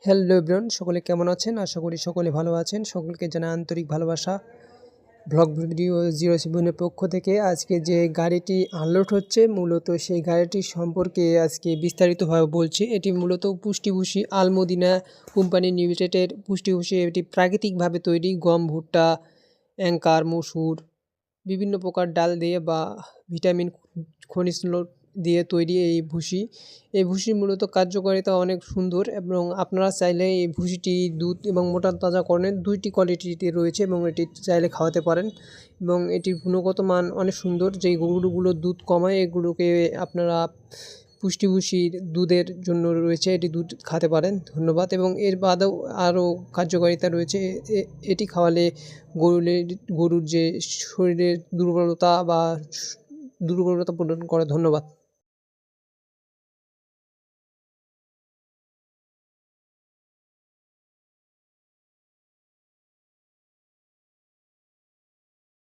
Hello everyone, সকলে কেমন আছেন? আশা করি সকলে ভালো আছেন। সকলকে জানাই আন্তরিক ভালোবাসা। ব্লগ ভিডিও 07 এর পক্ষ থেকে আজকে যে গাড়িটি আনলোড হচ্ছে মূলত সেই গাড়িটি সম্পর্কে আজকে বিস্তারিতভাবে বলছি। এটি মূলত পুষ্টিভূষি আলমদিনা কোম্পানি লিমিটেডের পুষ্টিভূষি। এটি প্রাকৃতিকভাবে তৈরি গম, ভুট্টা, অ্যাঙ্কার, মসুর বিভিন্ন প্রকার ডাল দিয়ে বা ভিটামিন খনিজ দিয়ে তৈরি এই ভুসি। এই ভুসির মূলত কার্যকারিতা অনেক সুন্দর এবং আপনারা চাইলে এই ভুসিটি দুধ এবং মোটা তাজাকরণের 2টি কোয়ালিটিতে রয়েছে এবং এটি চাইলে খাওয়াতে পারেন এবং এটির গুণগত মান অনেক সুন্দর। যেই গরুগুলো দুধ কমায় এগুলোকে আপনারা পুষ্টিভূষির দুধের জন্য রয়েছে, এটি দুধ খেতে পারেন। ধন্যবাদ। এবং এর বাদেও আরও কার্যকারিতা রয়েছে। এটি খাওয়ালে গরুর যে শরীরের দুর্বলতা পূরণ করে। ধন্যবাদ।